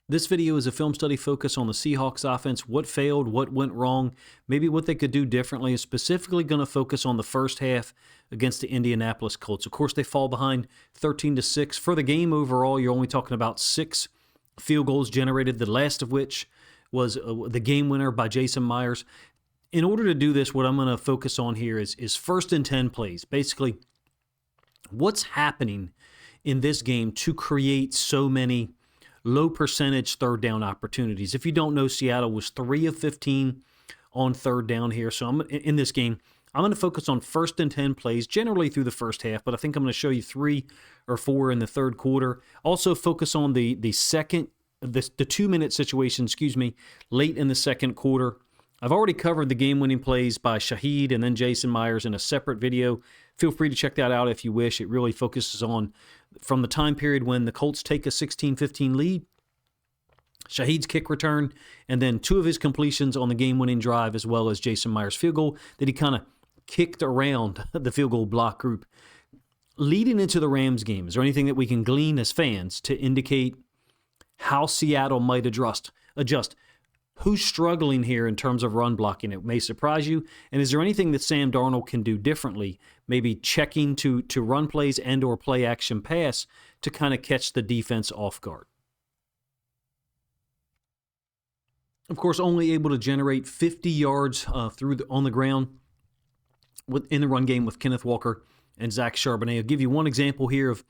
This video is a film study focused on the Seahawks offense, what failed, what went wrong, maybe what they could do differently. It's specifically going to focus on the first half against the Indianapolis Colts. Of course, they fall behind 13-6. For the game overall, you're only talking about 6 field goals generated, the last of which was the game winner by Jason Myers. In order to do this, what I'm going to focus on here is first and 10 plays. Basically, what's happening in this game to create so many low percentage third down opportunities. If you don't know, Seattle was 3 of 15 on third down here. So in this game, I'm going to focus on first and 10 plays generally through the first half, but I think I'm going to show you 3 or 4 in the third quarter. Also focus on the 2-minute situation, late in the second quarter. I've already covered the game-winning plays by Shaheed and then Jason Myers in a separate video. Feel free to check that out if you wish. It really focuses on from the time period when the Colts take a 16-15 lead, Shaheed's kick return, and then 2 of his completions on the game-winning drive, as well as Jason Myers' field goal that he kind of kicked around the field goal block group. Leading into the Rams game, is there anything that we can glean as fans to indicate how Seattle might adjust? Who's struggling here in terms of run blocking? It may surprise you. And is there anything that Sam Darnold can do differently, maybe checking to run plays and or play action pass to kind of catch the defense off guard? Of course, only able to generate 50 yards on the ground in the run game with Kenneth Walker and Zach Charbonnet. I'll give you one example here of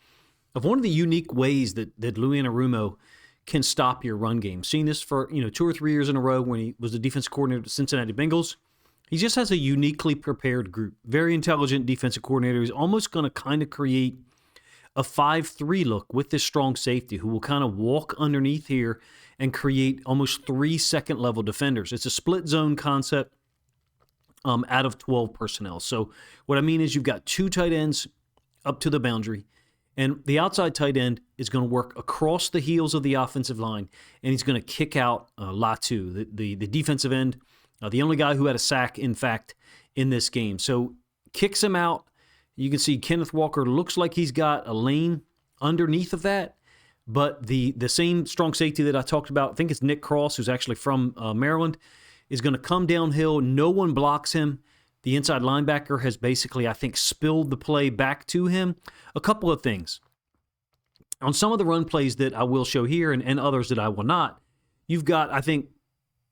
one of the unique ways that Lou Anarumo can stop your run game. Seen this for 2 or 3 years in a row when he was the defensive coordinator of the Cincinnati Bengals. He just has a uniquely prepared group. Very intelligent defensive coordinator. He's almost going to kind of create a 5-3 look with this strong safety who will kind of walk underneath here and create almost 3 second-level defenders. It's a split zone concept out of 12 personnel. So what I mean is you've got 2 tight ends up to the boundary, and the outside tight end is going to work across the heels of the offensive line, and he's going to kick out Latu, the defensive end, the only guy who had a sack, in fact, in this game. So kicks him out. You can see Kenneth Walker looks like he's got a lane underneath of that, but the same strong safety that I talked about, I think it's Nick Cross, who's actually from Maryland, is going to come downhill. No one blocks him. The inside linebacker has basically, I think, spilled the play back to him. A couple of things. On some of the run plays that I will show here and others that I will not, you've got, I think,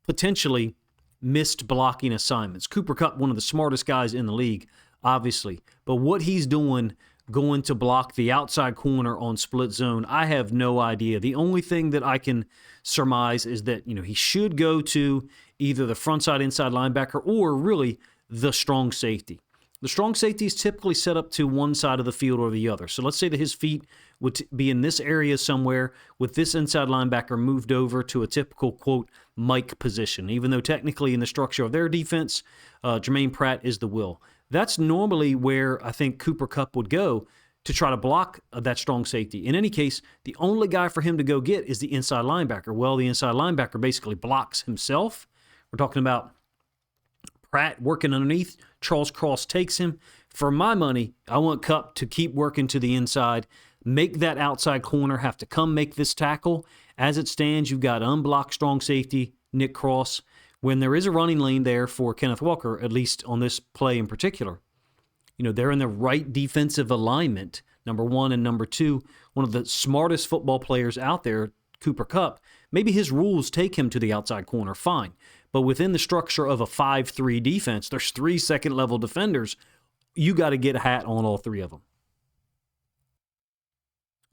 potentially missed blocking assignments. Cooper Kupp, one of the smartest guys in the league, obviously. But what he's doing going to block the outside corner on split zone, I have no idea. The only thing that I can surmise is that, he should go to either the front side inside linebacker or really the strong safety. The strong safety is typically set up to one side of the field or the other. So let's say that his feet would be in this area somewhere with this inside linebacker moved over to a typical, quote, Mike position, even though technically in the structure of their defense, Jermaine Pratt is the will. That's normally where I think Cooper Kupp would go to try to block that strong safety. In any case, the only guy for him to go get is the inside linebacker. Well, the inside linebacker basically blocks himself. We're talking about Pratt working underneath. Charles Cross takes him. For my money, I want Kupp to keep working to the inside, make that outside corner have to come make this tackle. As it stands, you've got unblocked strong safety, Nick Cross. When there is a running lane there for Kenneth Walker, at least on this play in particular, they're in the right defensive alignment, number 1 and number 2. One of the smartest football players out there, Cooper Kupp, maybe his rules take him to the outside corner, fine. But within the structure of a 5-3 defense, there's 3 second-level defenders. You got to get a hat on all 3 of them.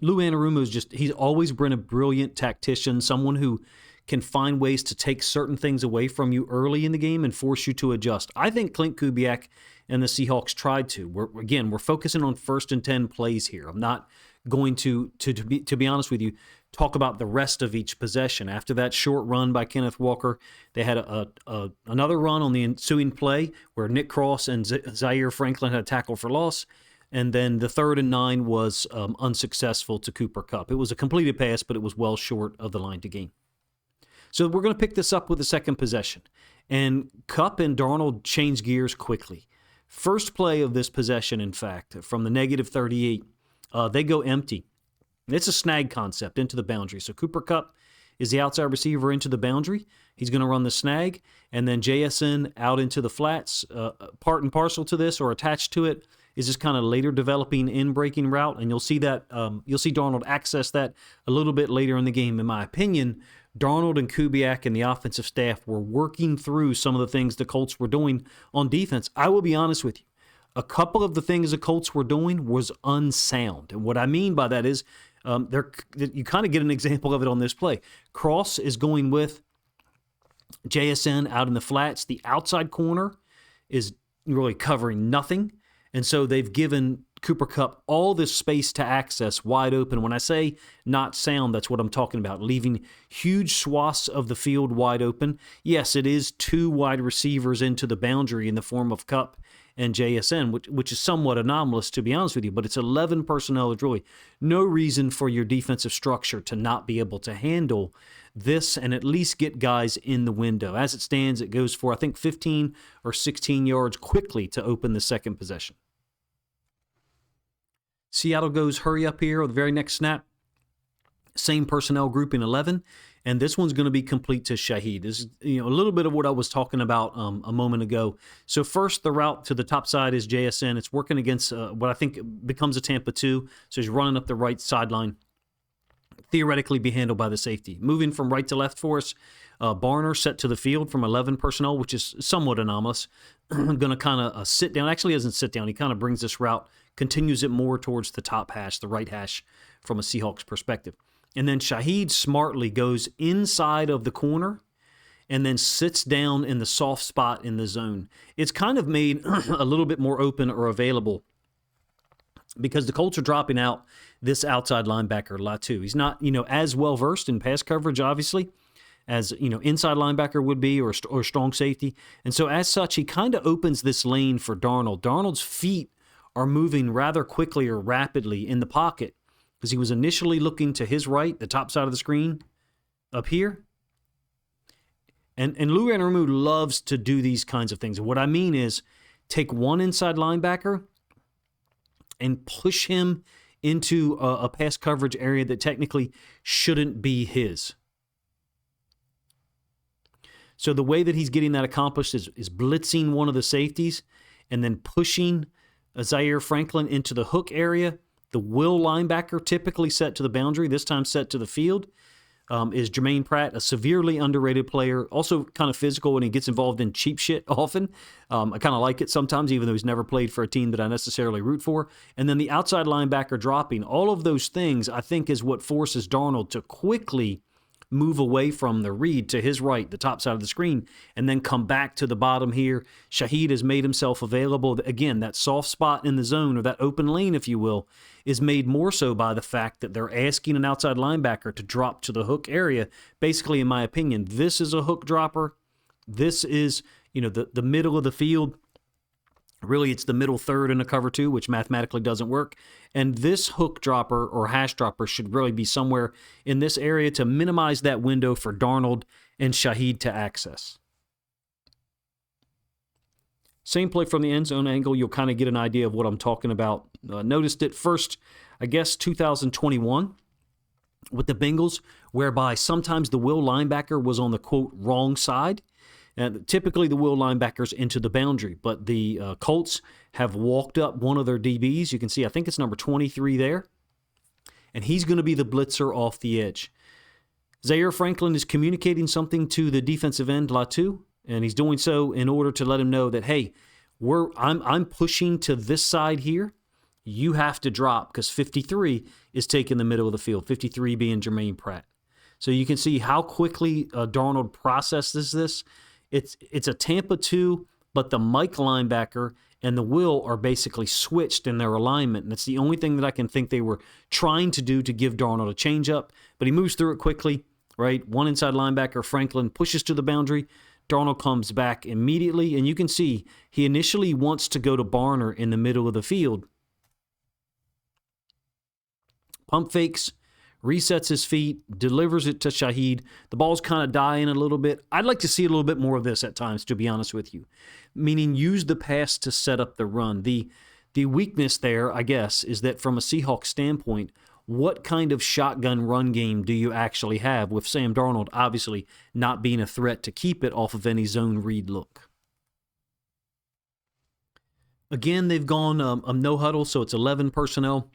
Lou Anarumo he's always been a brilliant tactician, someone who can find ways to take certain things away from you early in the game and force you to adjust. I think Klint Kubiak and the Seahawks tried to. We're focusing on first and 10 plays here. I'm not going to be honest with you, talk about the rest of each possession. After that short run by Kenneth Walker, they had another run on the ensuing play where Nick Cross and Zaire Franklin had a tackle for loss. And then the 3rd and 9 was unsuccessful to Cooper Kupp. It was a completed pass, but it was well short of the line to gain. So we're going to pick this up with the second possession. And Kupp and Darnold change gears quickly. First play of this possession, in fact, from the -38, they go empty. It's a snag concept into the boundary. So Cooper Kupp is the outside receiver into the boundary. He's going to run the snag, and then JSN out into the flats. Part and parcel to this, or attached to it, is this kind of later developing in-breaking route, and you'll see that you'll see Darnold access that a little bit later in the game. In my opinion, Darnold and Kubiak and the offensive staff were working through some of the things the Colts were doing on defense. I will be honest with you. A couple of the things the Colts were doing was unsound. And what I mean by that is you kind of get an example of it on this play. Cross is going with JSN out in the flats. The outside corner is really covering nothing. And so they've given Cooper Kupp all this space to access wide open. When I say not sound, that's what I'm talking about, leaving huge swaths of the field wide open. Yes, it is 2 wide receivers into the boundary in the form of Kupp and JSN, which is somewhat anomalous, to be honest with you, but it's 11 personnel. There's really no reason for your defensive structure to not be able to handle this and at least get guys in the window. As it stands, it goes for, I think, 15 or 16 yards quickly to open the second possession. Seattle goes hurry up here with the very next snap. Same personnel grouping 11, and this one's going to be complete to Shaheed. This is a little bit of what I was talking about a moment ago. So first, the route to the top side is JSN. It's working against what I think becomes a Tampa 2. So he's running up the right sideline. Theoretically be handled by the safety. Moving from right to left for us, Barner set to the field from 11 personnel, which is somewhat anomalous. Going to kind of sit down. Actually, he doesn't sit down. He kind of brings this route, continues it more towards the top hash, the right hash from a Seahawks perspective. And then Shaheed smartly goes inside of the corner and then sits down in the soft spot in the zone. It's kind of made a little bit more open or available because the Colts are dropping out this outside linebacker Latu. He's not, as well versed in pass coverage, obviously, as inside linebacker would be, or strong safety. And so as such, he kind of opens this lane for Darnold. Darnold's feet are moving rather quickly or rapidly in the pocket because he was initially looking to his right, the top side of the screen up here. And Lou Anarumo loves to do these kinds of things. What I mean is take one inside linebacker and push him into a pass coverage area that technically shouldn't be his. So the way that he's getting that accomplished is blitzing one of the safeties and then pushing Zaire Franklin into the hook area. The will linebacker, typically set to the boundary, this time set to the field, is Jermaine Pratt, a severely underrated player, also kind of physical when he gets involved in cheap shit often. I kind of like it sometimes, even though he's never played for a team that I necessarily root for. And then the outside linebacker dropping. All of those things, I think, is what forces Darnold to quickly move away from the read to his right, the top side of the screen, and then come back to the bottom here. Shaheed has made himself available. Again, that soft spot in the zone, or that open lane, if you will, is made more so by the fact that they're asking an outside linebacker to drop to the hook area. Basically, in my opinion, this is a hook dropper. This is, the middle of the field. Really, it's the middle third in a cover 2, which mathematically doesn't work. And this hook dropper or hash dropper should really be somewhere in this area to minimize that window for Darnold and Shaheed to access. Same play from the end zone angle. You'll kind of get an idea of what I'm talking about. Noticed it first, 2021 with the Bengals, whereby sometimes the will linebacker was on the, quote, wrong side. Typically, the will linebackers into the boundary, but the Colts have walked up one of their DBs. You can see, I think it's number 23 there, and he's going to be the blitzer off the edge. Zaire Franklin is communicating something to the defensive end, Latu, and he's doing so in order to let him know that, hey, I'm pushing to this side here. You have to drop because 53 is taking the middle of the field, 53 being Jermaine Pratt. So you can see how quickly Darnold processes this. It's a Tampa 2, but the Mike linebacker and the Will are basically switched in their alignment, and it's the only thing that I can think they were trying to do to give Darnold a changeup. But he moves through it quickly, right? One inside linebacker, Franklin, pushes to the boundary. Darnold comes back immediately, and you can see he initially wants to go to Barner in the middle of the field. Pump fakes, resets his feet, delivers it to Shaheed. The ball's kind of dying a little bit. I'd like to see a little bit more of this at times, to be honest with you. Meaning use the pass to set up the run. The weakness there, I guess, is that from a Seahawks standpoint, what kind of shotgun run game do you actually have, with Sam Darnold obviously not being a threat to keep it off of any zone read look. Again, they've gone no huddle, so it's 11 personnel.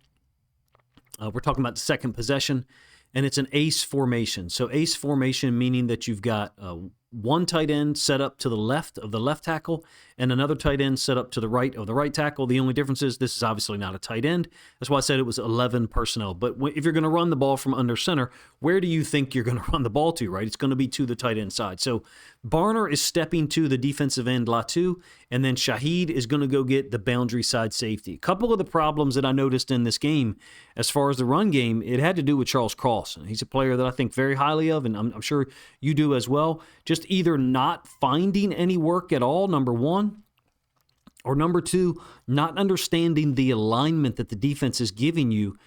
We're talking about the second possession, and it's an ace formation. So ace formation meaning that you've got one tight end set up to the left of the left tackle and another tight end set up to the right of the right tackle. The only difference is this is obviously not a tight end. That's why I said it was 11 personnel. But if you're going to run the ball from under center, where do you think you're going to run the ball to, right? It's going to be to the tight end side. So Barner is stepping to the defensive end, Latu, and then Shaheed is going to go get the boundary side safety. A couple of the problems that I noticed in this game, as far as the run game, it had to do with Charles Cross. He's a player that I think very highly of, and I'm sure you do as well. Just either not finding any work at all, number one, or number two, not understanding the alignment that the defense is giving you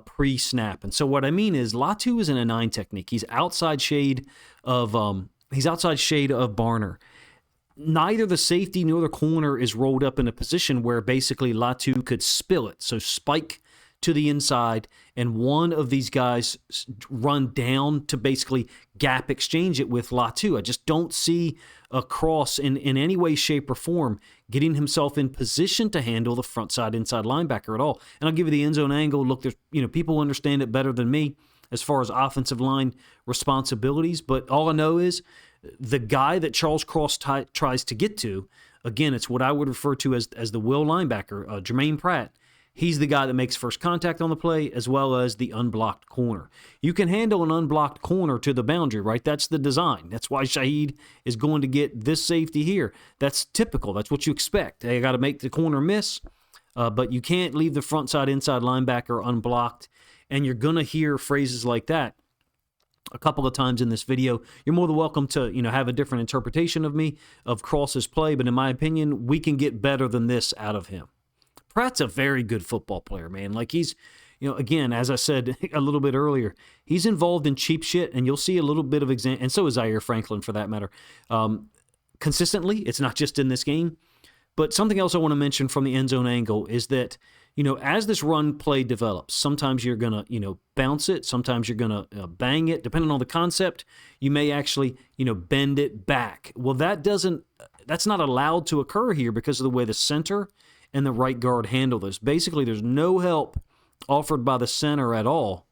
pre-snap. And so what I mean is Latu is in a 9 technique. He's outside shade of Barner. Neither the safety nor the corner is rolled up in a position where basically Latu could spill it. So spike to the inside, and one of these guys run down to basically gap exchange it with Latu. I just don't see a Cross in any way, shape, or form getting himself in position to handle the front side inside linebacker at all. And I'll give you the end zone angle. Look, there's people understand it better than me as far as offensive line responsibilities, but all I know is the guy that Charles Cross tries to get to, again, it's what I would refer to as the will linebacker, Jermaine Pratt. He's the guy that makes first contact on the play as well as the unblocked corner. You can handle an unblocked corner to the boundary, right? That's the design. That's why Shaheed is going to get this safety here. That's typical. That's what you expect. They got to make the corner miss, but you can't leave the front side inside linebacker unblocked, and you're going to hear phrases like that a couple of times in this video. You're more than welcome to have a different interpretation of me, of Cross's play, but in my opinion, we can get better than this out of him. Pratt's a very good football player, man. Like he's, again, as I said a little bit earlier, he's involved in cheap shit, and you'll see a little bit of and so is Zaire Franklin for that matter. Consistently, it's not just in this game. But something else I want to mention from the end zone angle is that, as this run play develops, sometimes you're going to, bounce it. Sometimes you're going to bang it. Depending on the concept, you may actually, bend it back. Well, that's not allowed to occur here because of the way the center and the right guard handle this. Basically, there's no help offered by the center at all.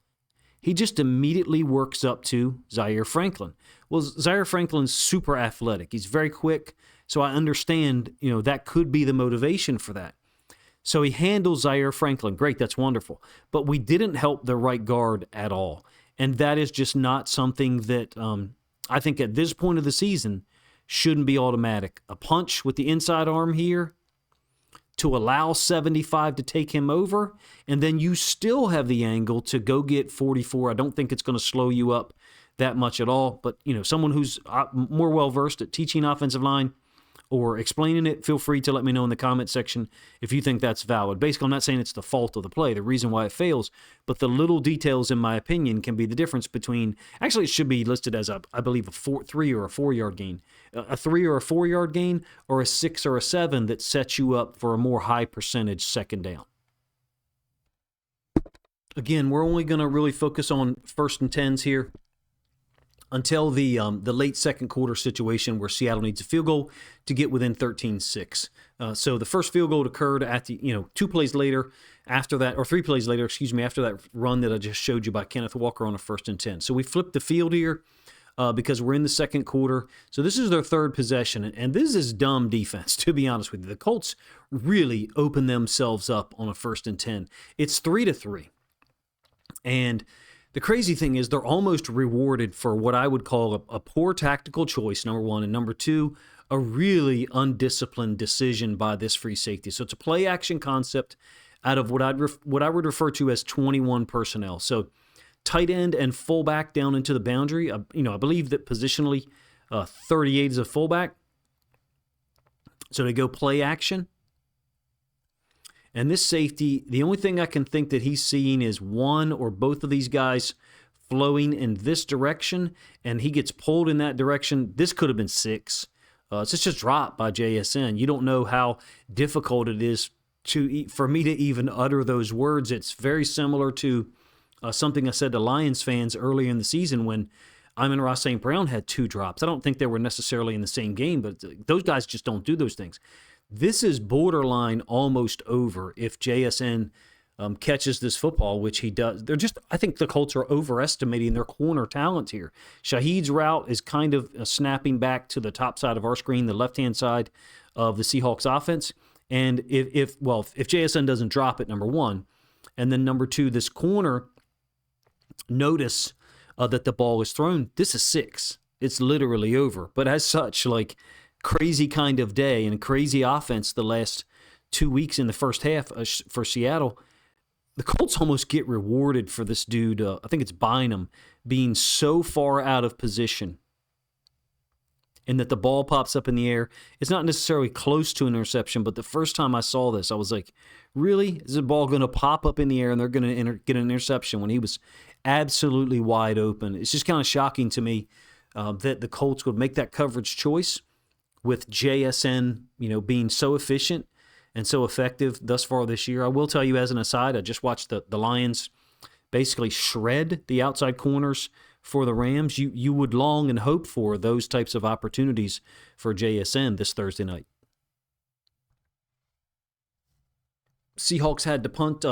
He just immediately works up to Zaire Franklin. Well, Zaire Franklin's super athletic. He's very quick, so I understand, that could be the motivation for that. So he handles Zaire Franklin. Great, that's wonderful. But we didn't help the right guard at all. And that is just not something that I think at this point of the season shouldn't be automatic. A punch with the inside arm here to allow 75 to take him over, and then you still have the angle to go get 44. I don't think it's going to slow you up that much at all, but someone who's more well-versed at teaching offensive line or explaining it, feel free to let me know in the comment section if you think that's valid. Basically, I'm not saying it's the fault of the play, the reason why it fails, but the little details, in my opinion, can be the difference between, actually it should be listed as, I believe, a 3 or a 4 yard gain. A 3 or a 4 yard gain, or a 6 or a 7 that sets you up for a more high percentage second down. Again, we're only going to really focus on 1st and 10s here until the late second quarter situation where Seattle needs a field goal to get within 13-6. So the first field goal occurred at the 2 plays later after that, or 3 plays later, after that run that I just showed you by Kenneth Walker on a 1st and 10. So we flipped the field here because we're in the second quarter. So this is their 3rd possession, and this is dumb defense, to be honest with you. The Colts really opened themselves up on a 1st and 10. It's 3-3, and the crazy thing is they're almost rewarded for what I would call a poor tactical choice, number one, and number two, a really undisciplined decision by this free safety. So it's a play-action concept out of what I would refer to as 21 personnel. So tight end and fullback down into the boundary. I believe that positionally 38 is a fullback. So they go play-action. And this safety, the only thing I can think that he's seeing is one or both of these guys flowing in this direction, and he gets pulled in that direction. This could have been 6. It's just a drop by JSN. You don't know how difficult it is for me to even utter those words. It's very similar to something I said to Lions fans earlier in the season when Amon-Ra St. Brown had 2 drops. I don't think they were necessarily in the same game, but those guys just don't do those things. This is borderline almost over if JSN catches this football, which he does. I think the Colts are overestimating their corner talent here. Shaheed's route is kind of snapping back to the top side of our screen, the left-hand side of the Seahawks offense. And if JSN doesn't drop it, number one, and then number two, this corner, notice that the ball is thrown. This is 6. It's literally over. But as such, like, crazy kind of day and crazy offense the last 2 weeks in the first half for Seattle, the Colts almost get rewarded for this dude, I think it's Bynum, being so far out of position and that the ball pops up in the air. It's not necessarily close to an interception, but the first time I saw this, I was like, really? Is the ball going to pop up in the air and they're going to get an interception when he was absolutely wide open? It's just kind of shocking to me that the Colts would make that coverage choice with JSN, being so efficient and so effective thus far this year. I will tell you as an aside, I just watched the Lions basically shred the outside corners for the Rams. You would long and hope for those types of opportunities for JSN this Thursday night. Seahawks had to punt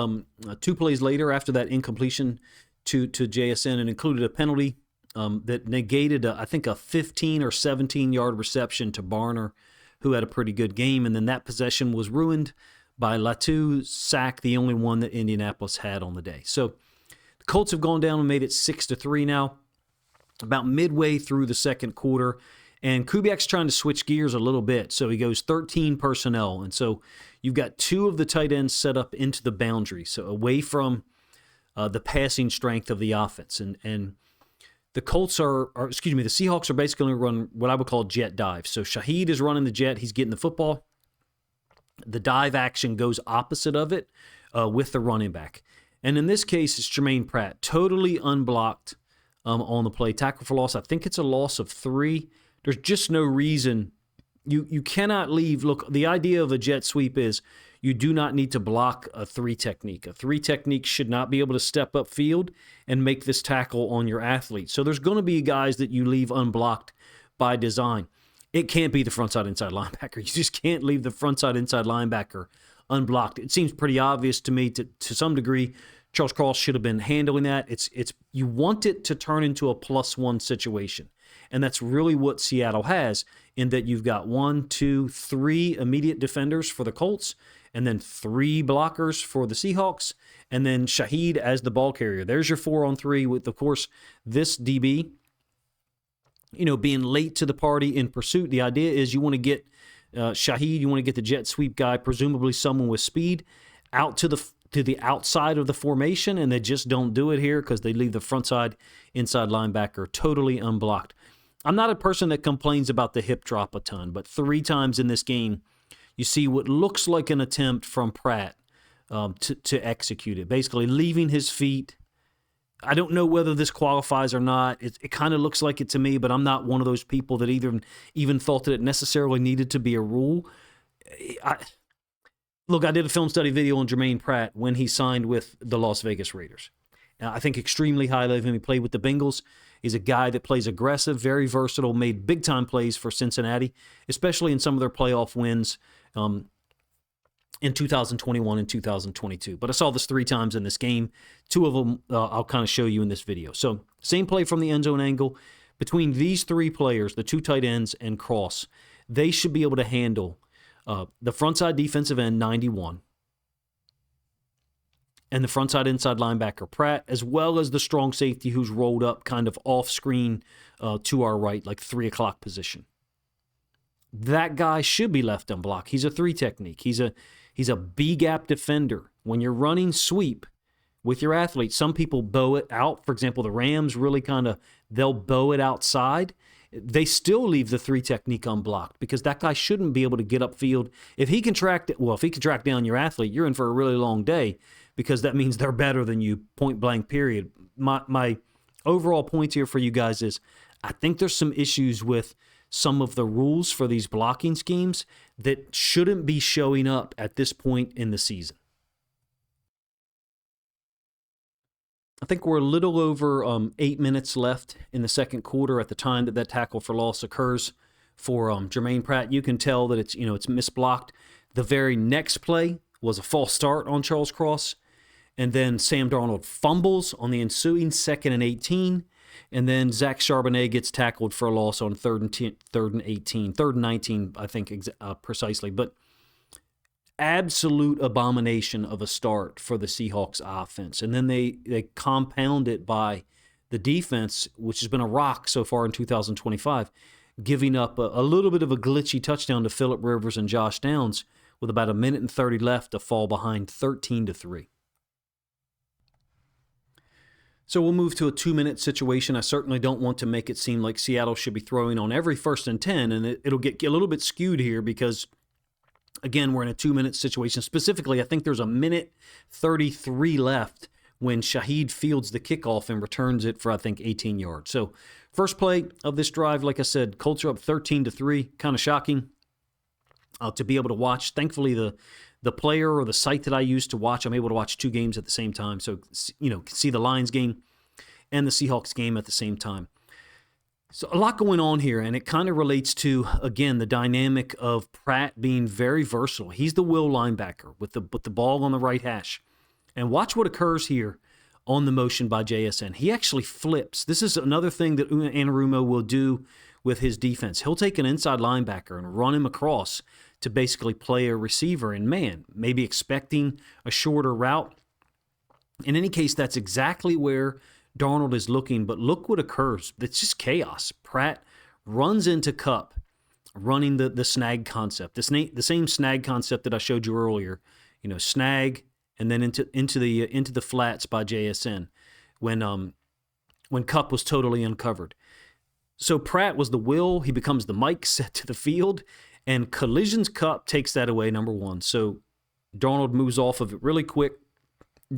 2 plays later after that incompletion to JSN, and included a penalty that negated, I think, a 15 or 17-yard reception to Barner, who had a pretty good game. And then that possession was ruined by Latu's sack, the only one that Indianapolis had on the day. So the Colts have gone down and made it 6-3 now, about midway through the second quarter. And Kubiak's trying to switch gears a little bit. So he goes 13 personnel. And so you've got 2 of the tight ends set up into the boundary, so away from the passing strength of the offense. And the Seahawks are basically going to run what I would call jet dive. So Shaheed is running the jet. He's getting the football. The dive action goes opposite of it with the running back. And in this case, it's Jermaine Pratt, totally unblocked on the play. Tackle for loss. I think it's a loss of 3. There's just no reason. You cannot leave. Look, the idea of a jet sweep is you do not need to block a 3 technique. A 3 technique should not be able to step up field and make this tackle on your athlete. So there's going to be guys that you leave unblocked by design. It can't be the frontside inside linebacker. You just can't leave the frontside inside linebacker unblocked. It seems pretty obvious to me to some degree. Charles Cross should have been handling that. It's you want it to turn into a +1 situation. And that's really what Seattle has, in that you've got 1, 2, 3 immediate defenders for the Colts, and then 3 blockers for the Seahawks, and then Shaheed as the ball carrier. There's your 4-on-3 with, of course, this DB, being late to the party in pursuit. The idea is you want to get Shaheed, you want to get the jet sweep guy, presumably someone with speed, out to the outside of the formation, and they just don't do it here because they leave the frontside inside linebacker totally unblocked. I'm not a person that complains about the hip drop a ton, but 3 times in this game, you see what looks like an attempt from Pratt to execute it, basically leaving his feet. I don't know whether this qualifies or not. It kind of looks like it to me, but I'm not one of those people that even thought that it necessarily needed to be a rule. Look, I did a film study video on Jermaine Pratt when he signed with the Las Vegas Raiders. I think extremely highly of him. He played with the Bengals. He's a guy that plays aggressive, very versatile, made big-time plays for Cincinnati, especially in some of their playoff wins in 2021 and 2022. But I saw this 3 times in this game. 2 of them I'll kind of show you in this video. So same play from the end zone angle. Between these 3 players, the 2 tight ends and Cross, they should be able to handle the frontside defensive end, 91, and the frontside inside linebacker, Pratt, as well as the strong safety who's rolled up kind of off-screen to our right, like 3 o'clock position. That guy should be left unblocked. He's a 3 technique. He's a B-gap defender. When you're running sweep with your athlete, some people bow it out. For example, the Rams really they'll bow it outside. They still leave the 3 technique unblocked because that guy shouldn't be able to get upfield. If he can track down your athlete, you're in for a really long day, because that means they're better than you, point blank, period. My overall point here for you guys is I think there's some issues with some of the rules for these blocking schemes that shouldn't be showing up at this point in the season. I think we're a little over 8 minutes left in the second quarter at the time that tackle for loss occurs for Jermaine Pratt. You can tell that it's misblocked. The very next play was a false start on Charles Cross, and then Sam Darnold fumbles on the ensuing 2nd and 18, and then Zach Charbonnet gets tackled for a loss on 3rd and 19, I think precisely. But absolute abomination of a start for the Seahawks offense. And then they compound it by the defense, which has been a rock so far in 2025, giving up a little bit of a glitchy touchdown to Phillip Rivers and Josh Downs with about 1:30 left to fall behind 13-3. So we'll move to a 2-minute situation. I certainly don't want to make it seem like Seattle should be throwing on every 1st and 10, and it'll get a little bit skewed here because, again, we're in a 2-minute situation. Specifically, I think there's 1:33 left when Shaheed fields the kickoff and returns it for, I think, 18 yards. So first play of this drive, like I said, Colts are up 13-3. Kind of shocking to be able to watch. Thankfully, the player or the site that I use to watch, I'm able to watch 2 games at the same time. So, see the Lions game and the Seahawks game at the same time. So a lot going on here, and it kind of relates to, again, the dynamic of Pratt being very versatile. He's the will linebacker with the ball on the right hash. And watch what occurs here on the motion by JSN. He actually flips. This is another thing that Anarumo will do with his defense. He'll take an inside linebacker and run him across to basically play a receiver in man, maybe expecting a shorter route. In any case, that's exactly where Darnold is looking, but look what occurs. It's just chaos. Pratt runs into Kupp, running the snag concept, the same snag concept that I showed you earlier. Snag and then into the flats by JSN when Kupp was totally uncovered. So Pratt was the will. He becomes the Mike set to the field, and collisions Kupp takes that away, number one. So Darnold moves off of it really quick,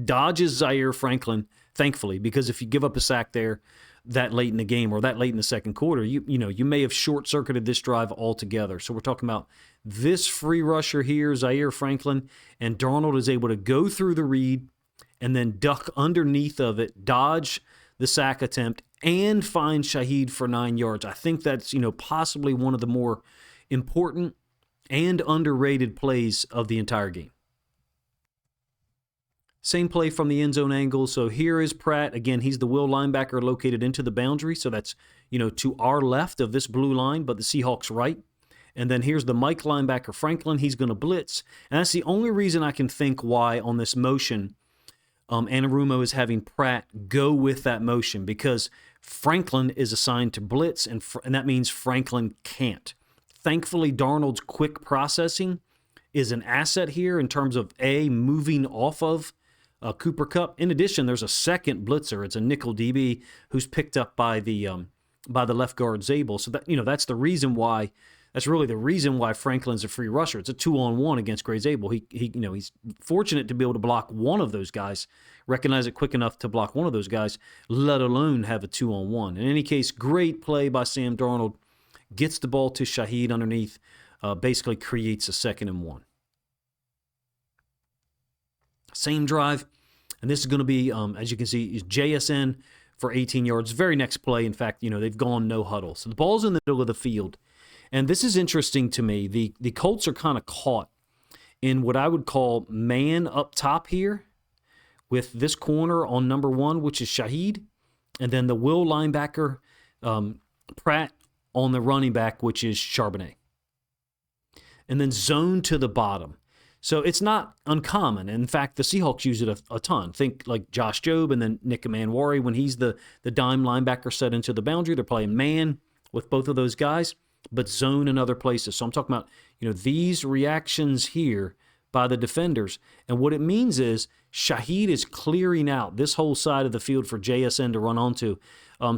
dodges Zaire Franklin, thankfully, because if you give up a sack there that late in the game or that late in the second quarter, you may have short-circuited this drive altogether. So we're talking about this free rusher here, Zaire Franklin, and Darnold is able to go through the read and then duck underneath of it, dodge the sack attempt, and find Shaheed for 9 yards. I think that's, possibly one of the more important and underrated plays of the entire game. Same play from the end zone angle. So here is Pratt. Again, he's the will linebacker located into the boundary. So that's, to our left of this blue line, but the Seahawks right. And then here's the Mike linebacker, Franklin. He's going to blitz. And that's the only reason I can think why on this motion, Anarumo is having Pratt go with that motion, because Franklin is assigned to blitz, and that means Franklin can't. Thankfully, Darnold's quick processing is an asset here in terms of, moving off of Cooper Kupp. In addition, there's a second blitzer. It's a nickel DB who's picked up by the left guard Zabel. So that that's the reason why. That's really the reason why Franklin's a free rusher. It's a 2-on-1 against Gray Zabel. He's fortunate to be able to block one of those guys, recognize it quick enough to block one of those guys, let alone have a 2-on-1. In any case, great play by Sam Darnold. Gets the ball to Shaheed underneath, basically creates a 2nd and 1. Same drive, and this is going to be, as you can see, is JSN for 18 yards. Very next play, in fact, they've gone no huddle. So the ball's in the middle of the field, and this is interesting to me. The Colts are kind of caught in what I would call man up top here with this corner on number 1, which is Shaheed, and then the will linebacker, Pratt, on the running back, which is Charbonnet. And then zone to the bottom. So it's not uncommon. In fact, the Seahawks use it a ton. Think like Josh Jobe and then Nick Manwari when he's the dime linebacker set into the boundary. They're playing man with both of those guys, but zone in other places. So I'm talking about, these reactions here by the defenders. And what it means is Shaheed is clearing out this whole side of the field for JSN to run onto.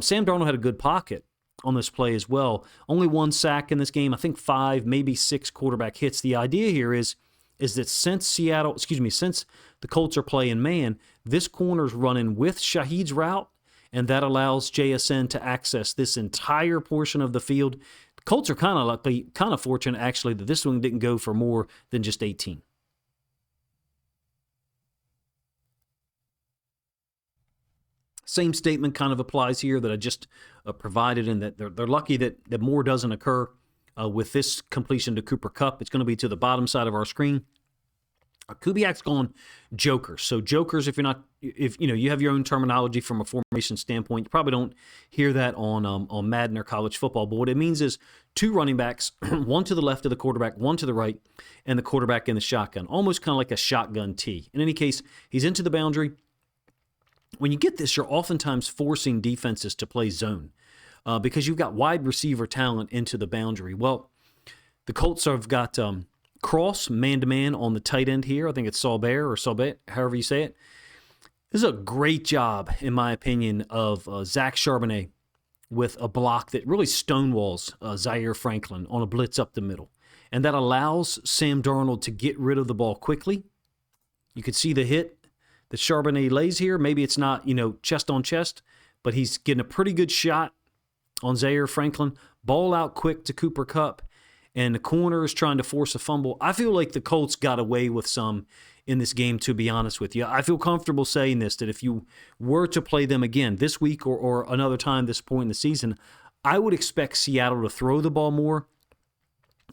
Sam Darnold had a good pocket on this play as well. Only 1 sack in this game. I think 5, maybe 6 quarterback hits. The idea here is that since the Colts are playing man, this corner's running with Shaheed's route, and that allows JSN to access this entire portion of the field. The Colts are kind of lucky, kind of fortunate actually that this one didn't go for more than just 18. Same statement kind of applies here that I just provided, and that they're lucky that more doesn't occur with this completion to Cooper Kupp. It's going to be to the bottom side of our screen. Kubiak's gone jokers. So jokers, if you have your own terminology from a formation standpoint, you probably don't hear that on Madden or college football. But what it means is two running backs, one to the left of the quarterback, one to the right, and the quarterback in the shotgun, almost kind of like a shotgun T. In any case, he's into the boundary. When you get this, you're oftentimes forcing defenses to play zone because you've got wide receiver talent into the boundary. Well, the Colts have got cross, man-to-man on the tight end here. I think it's Saubert or Saubet, however you say it. This is a great job, in my opinion, of Zach Charbonnet with a block that really stonewalls Zaire Franklin on a blitz up the middle. And that allows Sam Darnold to get rid of the ball quickly. You can see the hit that Charbonnet lays here. Maybe it's not, chest on chest, but he's getting a pretty good shot on Zaire Franklin. Ball out quick to Cooper Kupp, and the corner is trying to force a fumble. I feel like the Colts got away with some in this game, to be honest with you. I feel comfortable saying this, that if you were to play them again this week or another time this point in the season, I would expect Seattle to throw the ball more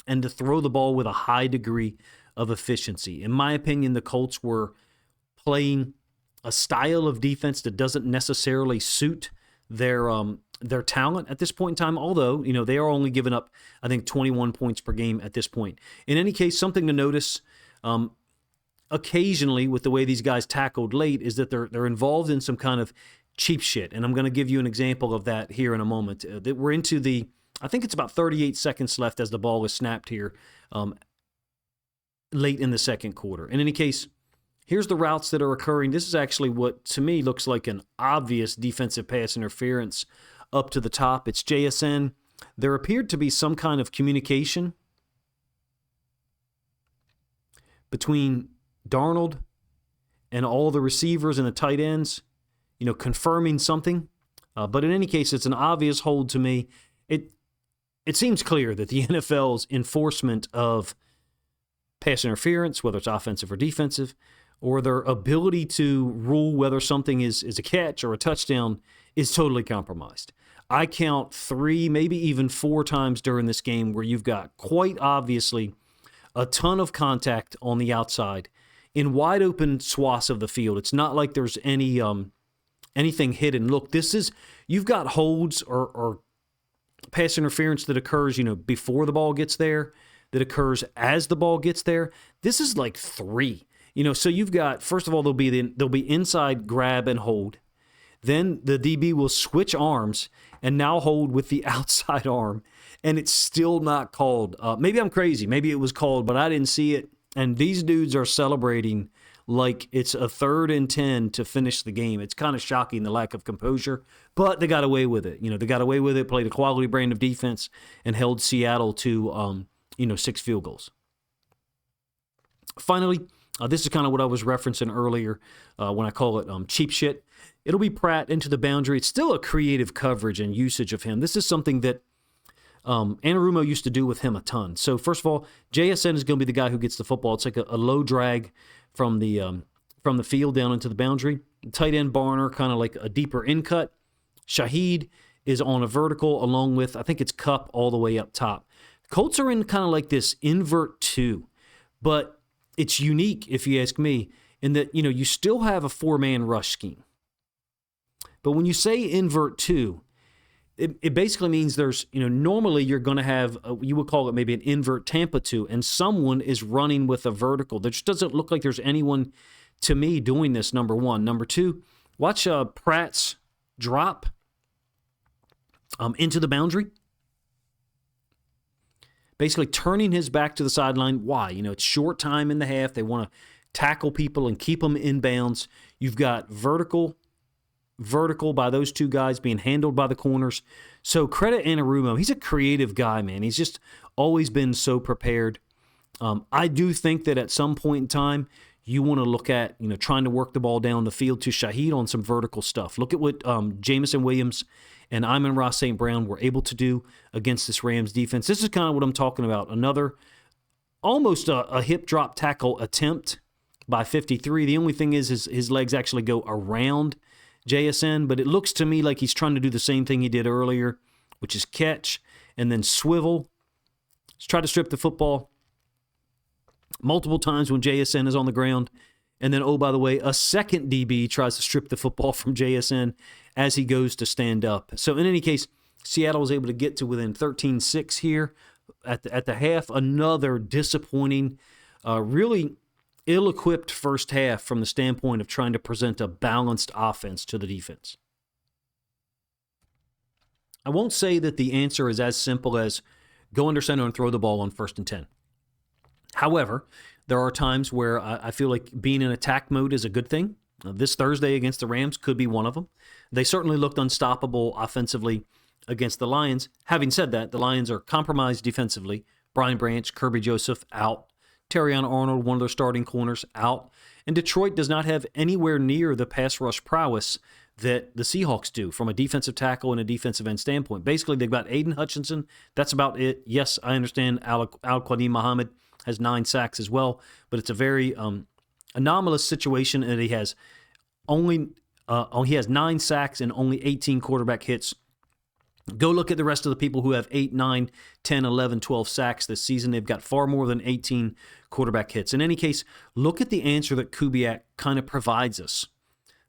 and to throw the ball with a high degree of efficiency. In my opinion, the Colts were playing a style of defense that doesn't necessarily suit their talent at this point in time, although, they are only giving up, I think, 21 points per game at this point. In any case, something to notice occasionally with the way these guys tackled late is that they're involved in some kind of cheap shit, and I'm going to give you an example of that here in a moment. That we're into I think it's about 38 seconds left as the ball is snapped here late in the second quarter. In any case, here's the routes that are occurring. This is actually what, to me, looks like an obvious defensive pass interference up to the top. It's JSN. There appeared to be some kind of communication between Darnold and all the receivers and the tight ends, confirming something. But in any case, it's an obvious hold to me. It seems clear that the NFL's enforcement of pass interference, whether it's offensive or defensive, or their ability to rule whether something is a catch or a touchdown, is totally compromised. I count 3, maybe even 4 times during this game where you've got quite obviously a ton of contact on the outside in wide open swaths of the field. It's not like there's anything hidden. Look, you've got holds or pass interference that occurs, before the ball gets there, that occurs as the ball gets there. This is like 3. So you've got, first of all, there'll be inside grab and hold. Then the DB will switch arms and now hold with the outside arm, and it's still not called. Maybe I'm crazy. Maybe it was called, but I didn't see it. And these dudes are celebrating like it's a 3rd and 10 to finish the game. It's kind of shocking, the lack of composure, but they got away with it. They got away with it, played a quality brand of defense, and held Seattle to 6 field goals. Finally, this is kind of what I was referencing earlier when I call it cheap shit. It'll be Pratt into the boundary. It's still a creative coverage and usage of him. This is something that Anarumo used to do with him a ton. So first of all, JSN is going to be the guy who gets the football. It's like a low drag from the field down into the boundary. Tight end Barner, kind of like a deeper in cut. Shaheed is on a vertical along with, I think it's Kupp all the way up top. Colts are in kind of like this invert 2, but it's unique, if you ask me, in that, you still have a 4-man rush scheme. But when you say invert 2, it basically means there's, normally you're going to have, you would call it maybe an invert Tampa 2, and someone is running with a vertical. There just doesn't look like there's anyone, to me, doing this, number one. Number two, watch Pratt's drop into the boundary. Basically turning his back to the sideline. Why? It's short time in the half. They want to tackle people and keep them in bounds. You've got vertical by those two guys being handled by the corners. So credit Anarumo. He's a creative guy, man. He's just always been so prepared. I do think that at some point in time, you want to look at, trying to work the ball down the field to Shaheed on some vertical stuff. Look at what Jamison Williams and Amon-Ra St. Brown were able to do against this Rams defense. This is kind of what I'm talking about. Another almost a hip drop tackle attempt by 53. The only thing is his legs actually go around JSN, but it looks to me like he's trying to do the same thing he did earlier, which is catch and then swivel. He's tried to strip the football multiple times when JSN is on the ground. And then, oh, by the way, a second DB tries to strip the football from JSN as he goes to stand up. So in any case, Seattle was able to get to within 13-6 here at the half. Another disappointing, really ill-equipped first half from the standpoint of trying to present a balanced offense to the defense. I won't say that the answer is as simple as go under center and throw the ball on 1st and 10. However, there are times where I feel like being in attack mode is a good thing. This Thursday against the Rams could be one of them. They certainly looked unstoppable offensively against the Lions. Having said that, the Lions are compromised defensively. Brian Branch, Kirby Joseph out. Terrion Arnold, one of their starting corners, out. And Detroit does not have anywhere near the pass rush prowess that the Seahawks do from a defensive tackle and a defensive end standpoint. Basically, they've got Aiden Hutchinson. That's about it. Yes, I understand Al-Qadim Muhammad has 9 sacks as well, but it's a very anomalous situation, and he has 9 sacks and only 18 quarterback hits. Go look at the rest of the people who have 8, 9, 10, 11, 12 sacks this season. They've got far more than 18 quarterback hits. In any case, look at the answer that Kubiak kind of provides us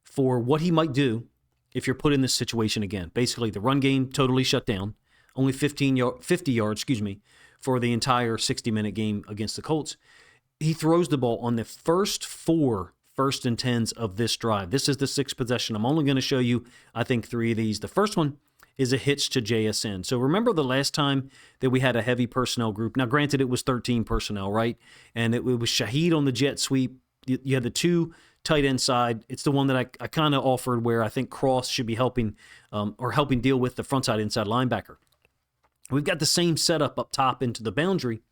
for what he might do if you're put in this situation again. Basically, the run game totally shut down, only 50 yards, for the entire 60-minute game against the Colts. He throws the ball on the first 4 1st and 10s of this drive. This is the 6th possession. I'm only going to show you, I think, 3 of these. The first one is a hitch to JSN. So remember the last time that we had a heavy personnel group. Now, granted, it was 13 personnel, right? And it was Shaheed on the jet sweep. You had the 2 tight end side. It's the one that I kind of offered where I think Cross should be helping deal with the front side inside linebacker. We've got the same setup up top into the boundary,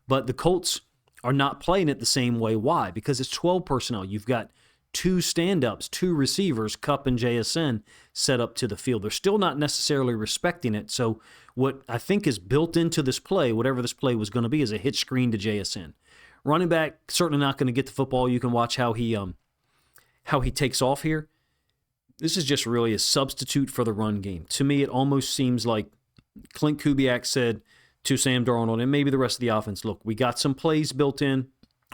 but the Colts are not playing it the same way. Why? Because it's 12 personnel. You've got 2 stand-ups, 2 receivers, Kupp and JSN, set up to the field. They're still not necessarily respecting it. So what I think is built into this play, whatever this play was going to be, is a hitch screen to JSN. Running back, certainly not going to get the football. You can watch how he takes off here. This is just really a substitute for the run game. To me, it almost seems like Klint Kubiak said to Sam Darnold and maybe the rest of the offense, look, we got some plays built in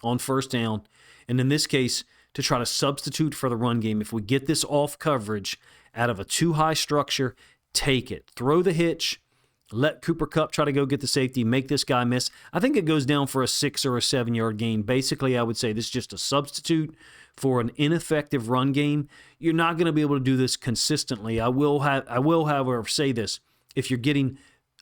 on 1st down, and in this case, to try to substitute for the run game. If we get this off coverage out of a too high structure, take it. Throw the hitch, let Cooper Kupp try to go get the safety, make this guy miss. I think it goes down for a 6 or a 7-yard gain. Basically, I would say this is just a substitute for an ineffective run game. You're not going to be able to do this consistently. I will, however, say this. If you're getting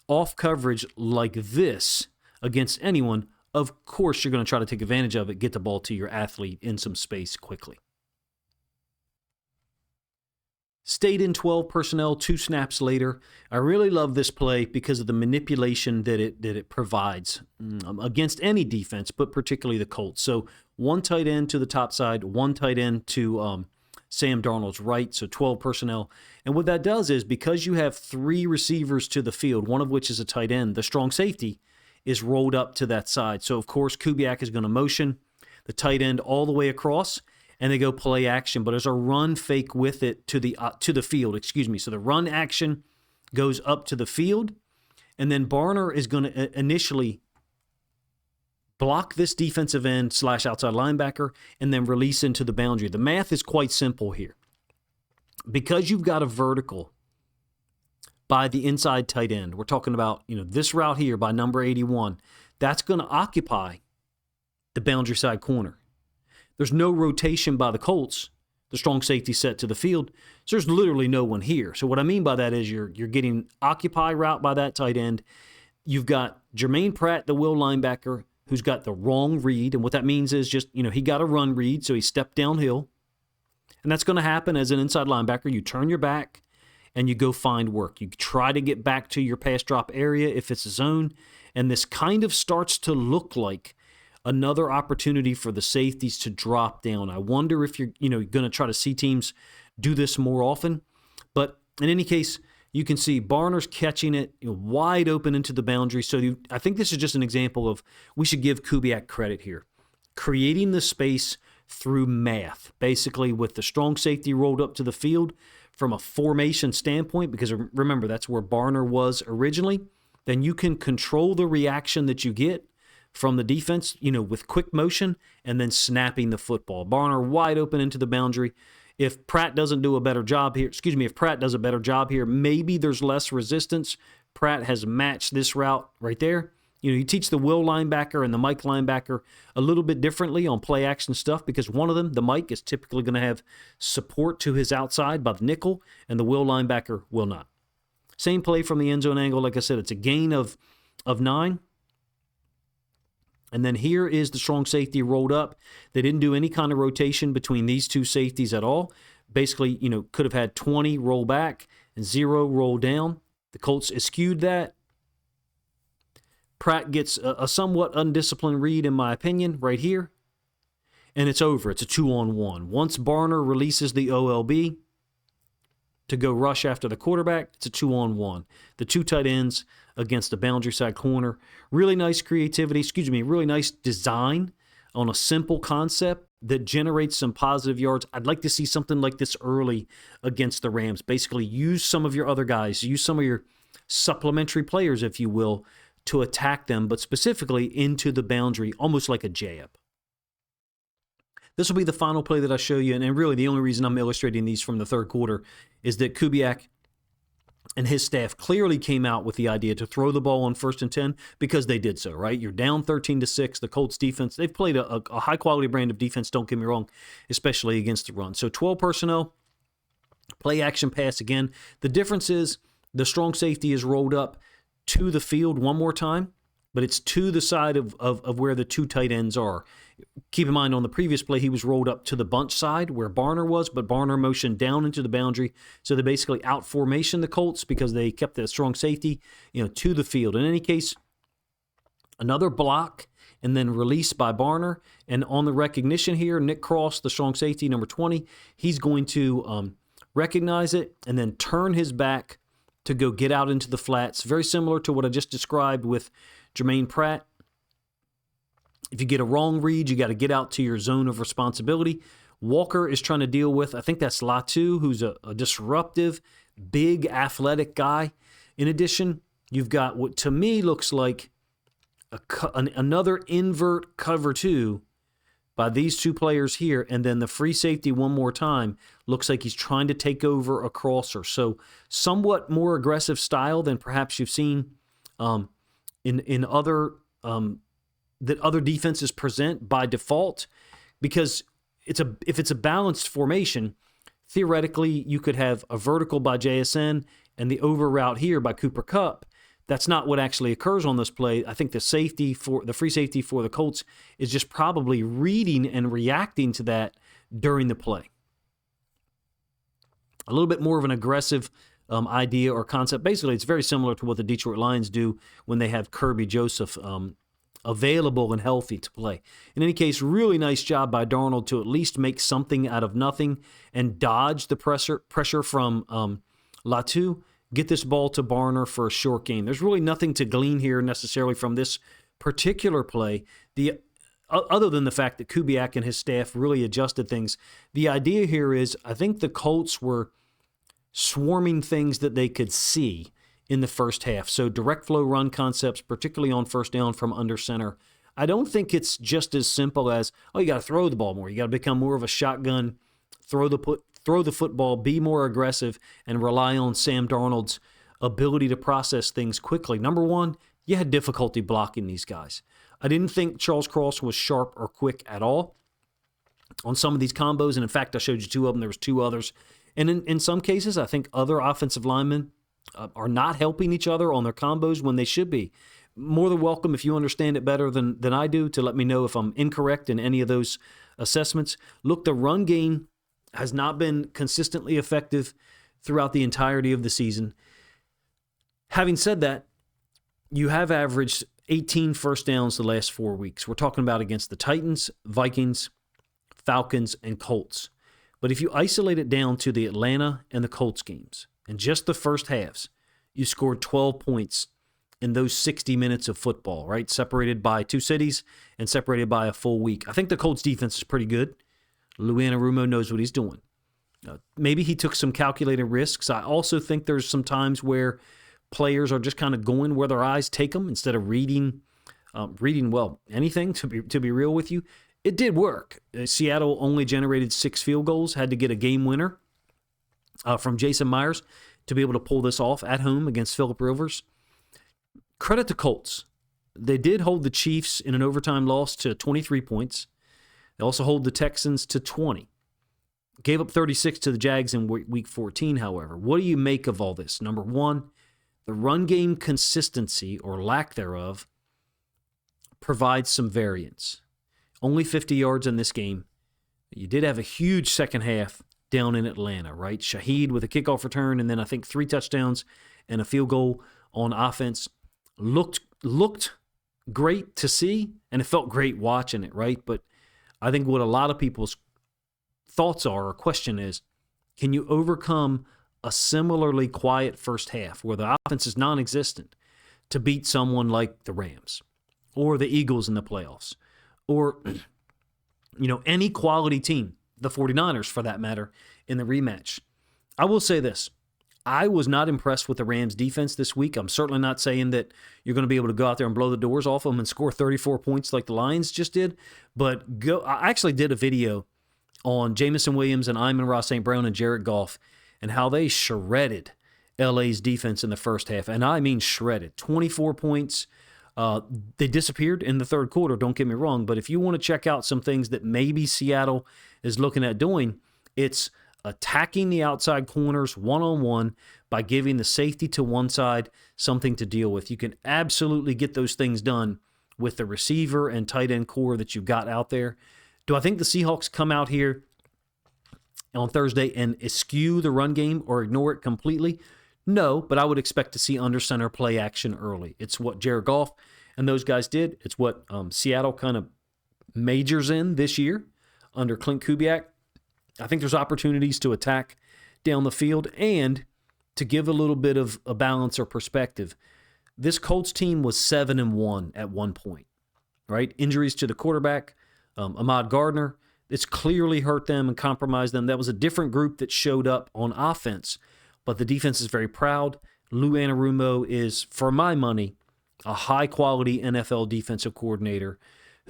off coverage like this against anyone, of course you're going to try to take advantage of it, get the ball to your athlete in some space quickly. Stayed in 12 personnel 2 snaps later. I really love this play because of the manipulation that it provides against any defense, but particularly the Colts. So 1 tight end to the top side, 1 tight end to Sam Darnold's right, so 12 personnel. And what that does is because you have 3 receivers to the field, one of which is a tight end, the strong safety is rolled up to that side. So, of course, Kubiak is going to motion the tight end all the way across, and they go play action. But there's a run fake with it to the field. So the run action goes up to the field, and then Barner is going to initially block this defensive end / outside linebacker, and then release into the boundary. The math is quite simple here. Because you've got a vertical by the inside tight end, we're talking about this route here by number 81, that's going to occupy the boundary side corner. There's no rotation by the Colts. The strong safety set to the field, so there's literally no one here. So what I mean by that is you're getting occupy route by that tight end. You've got Jermaine Pratt, the will linebacker, who's got the wrong read. And what that means is just, he got a run read, so he stepped downhill. And that's going to happen as an inside linebacker. You turn your back and you go find work. You try to get back to your pass drop area if it's a zone. And this kind of starts to look like another opportunity for the safeties to drop down. I wonder if you're going to try to see teams do this more often. But in any case, you can see Barner's catching it wide open into the boundary. So I think this is just an example of we should give Kubiak credit here. Creating the space through math. Basically, with the strong safety rolled up to the field from a formation standpoint, because remember, that's where Barner was originally, then you can control the reaction that you get from the defense, with quick motion and then snapping the football. Barner wide open into the boundary. If Pratt doesn't do a better job here, if Pratt does a better job here, maybe there's less resistance. Pratt has matched this route right there. You teach the Will linebacker and the Mike linebacker a little bit differently on play action stuff because one of them, the Mike, is typically going to have support to his outside by the nickel, and the Will linebacker will not. Same play from the end zone angle. Like I said, it's a gain of 9. And then here is the strong safety rolled up. They didn't do any kind of rotation between these two safeties at all. Basically, could have had 20 roll back and 0 roll down. The Colts eschewed that. Pratt gets a somewhat undisciplined read, in my opinion, right here. And it's over. It's a 2-on-1. Once Barner releases the OLB to go rush after the quarterback, it's a 2-on-1. The two tight ends against the boundary side corner. Really nice creativity, really nice design on a simple concept that generates some positive yards. I'd like to see something like this early against the Rams. Basically, use some of your other guys, use some of your supplementary players, if you will, to attack them, but specifically into the boundary, almost like a jab. This will be the final play that I show you, and really the only reason I'm illustrating these from the third quarter is that Kubiak and his staff clearly came out with the idea to throw the ball on 1st and 10 because they did so, right? You're down 13-6. The Colts defense, they've played a high-quality brand of defense, don't get me wrong, especially against the run. So 12 personnel, play action pass again. The difference is the strong safety is rolled up to the field one more time, but it's to the side of where the two tight ends are. Keep in mind, on the previous play, he was rolled up to the bunch side where Barner was, but Barner motioned down into the boundary. So they basically out-formation the Colts because they kept the strong safety, to the field. In any case, another block and then release by Barner. And on the recognition here, Nick Cross, the strong safety, number 20, he's going to recognize it and then turn his back to go get out into the flats. Very similar to what I just described with Jermaine Pratt. If you get a wrong read, you got to get out to your zone of responsibility. Walker is trying to deal with, I think that's Latu, who's a disruptive, big, athletic guy. In addition, you've got what to me looks like another invert cover 2 by these two players here, and then the free safety one more time looks like he's trying to take over a crosser. So somewhat more aggressive style than perhaps you've seen in other that other defenses present by default, because if it's a balanced formation, theoretically you could have a vertical by JSN and the over route here by Cooper Kupp. That's not what actually occurs on this play. I think the free safety for the Colts is just probably reading and reacting to that during the play. A little bit more of an aggressive idea or concept. Basically, it's very similar to what the Detroit Lions do when they have Kirby Joseph available and healthy to play. In any case, really nice job by Darnold to at least make something out of nothing and dodge the pressure from Latu. Get this ball to Barner for a short gain. There's really nothing to glean here necessarily from this particular play, other than the fact that Kubiak and his staff really adjusted things. The idea here is I think the Colts were swarming things that they could see in the first half. So direct flow run concepts, particularly on first down from under center. I don't think it's just as simple as, you got to throw the ball more. You got to become more of a shotgun, throw the football, be more aggressive, and rely on Sam Darnold's ability to process things quickly. Number one, you had difficulty blocking these guys. I didn't think Charles Cross was sharp or quick at all on some of these combos, and in fact, I showed you 2 of them. There was 2 others. And in some cases, I think other offensive linemen are not helping each other on their combos when they should be. More than welcome, if you understand it better than I do, to let me know if I'm incorrect in any of those assessments. Look, the run game has not been consistently effective throughout the entirety of the season. Having said that, you have averaged 18 first downs the last 4 weeks. We're talking about against the Titans, Vikings, Falcons, and Colts. But if you isolate it down to the Atlanta and the Colts games, and just the first halves, you scored 12 points in those 60 minutes of football, right? Separated by 2 cities and separated by a full week. I think the Colts defense is pretty good. Lou Anarumo knows what he's doing. Maybe he took some calculated risks. I also think there's some times where players are just kind of going where their eyes take them instead of reading anything, to be real with you. It did work. Seattle only generated 6 field goals, had to get a game winner from Jason Myers to be able to pull this off at home against Phillip Rivers. Credit to Colts. They did hold the Chiefs in an overtime loss to 23 points. They also hold the Texans to 20. Gave up 36 to the Jags in Week 14, however. What do you make of all this? Number one, the run game consistency, or lack thereof, provides some variance. Only 50 yards in this game. You did have a huge second half down in Atlanta, right? Shaheed with a kickoff return, and then I think 3 touchdowns and a field goal on offense. Looked great to see, and it felt great watching it, right? But I think what a lot of people's thoughts are, or question is, can you overcome a similarly quiet first half where the offense is non-existent to beat someone like the Rams or the Eagles in the playoffs or any quality team, the 49ers for that matter, in the rematch? I will say this. I was not impressed with the Rams defense this week. I'm certainly not saying that you're going to be able to go out there and blow the doors off them and score 34 points like the Lions just did, but I actually did a video on Jameson Williams and Amon-Ra St. Brown and Jared Goff and how they shredded LA's defense in the first half. And I mean shredded. 24 points. They disappeared in the third quarter, don't get me wrong. But if you want to check out some things that maybe Seattle is looking at doing, it's attacking the outside corners one-on-one by giving the safety to one side something to deal with. You can absolutely get those things done with the receiver and tight end core that you've got out there. Do I think the Seahawks come out here on Thursday and eschew the run game or ignore it completely? No, but I would expect to see under center play action early. It's what Jared Goff and those guys did. It's what Seattle kind of majors in this year under Klint Kubiak. I think there's opportunities to attack down the field and to give a little bit of a balance or perspective. This Colts team was 7-1 at one point, right? Injuries to the quarterback, Ahmad Gardner, it's clearly hurt them and compromised them. That was a different group that showed up on offense, but the defense is very proud. Lou Anarumo is, for my money, a high-quality NFL defensive coordinator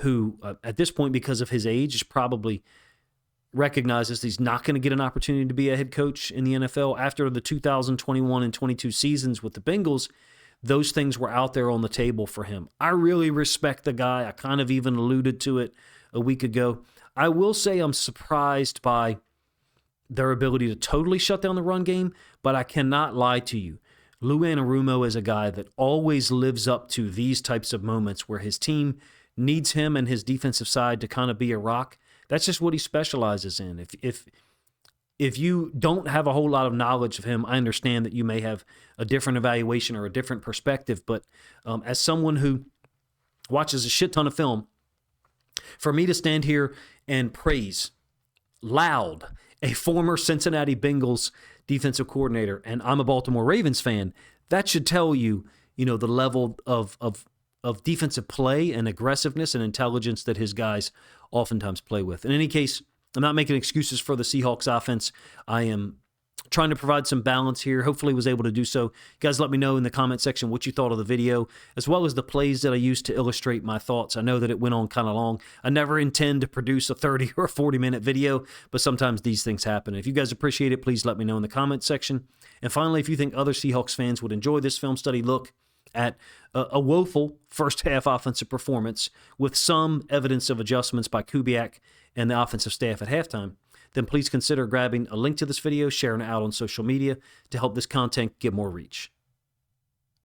who, at this point, because of his age, is probably recognizes he's not going to get an opportunity to be a head coach in the NFL. After the 2021 and 22 seasons with the Bengals, those things were out there on the table for him. I really respect the guy. I kind of even alluded to it a week ago. I will say I'm surprised by their ability to totally shut down the run game, but I cannot lie to you. Lou Anarumo is a guy that always lives up to these types of moments where his team needs him and his defensive side to kind of be a rock. That's just what he specializes in. If you don't have a whole lot of knowledge of him, I understand that you may have a different evaluation or a different perspective, but as someone who watches a shit ton of film, for me to stand here and praise loud a former Cincinnati Bengals defensive coordinator, and I'm a Baltimore Ravens fan, that should tell you, the level of defensive play and aggressiveness and intelligence that his guys oftentimes play with. In any case, I'm not making excuses for the Seahawks offense. I am trying to provide some balance here. Hopefully was able to do so. You guys let me know in the comment section what you thought of the video, as well as the plays that I used to illustrate my thoughts. I know that it went on kind of long. I never intend to produce a 30 or 40-minute video, but sometimes these things happen. If you guys appreciate it, please let me know in the comment section. And finally, if you think other Seahawks fans would enjoy this film study look at a woeful first-half offensive performance with some evidence of adjustments by Kubiak and the offensive staff at halftime, then please consider grabbing a link to this video, sharing it out on social media to help this content get more reach.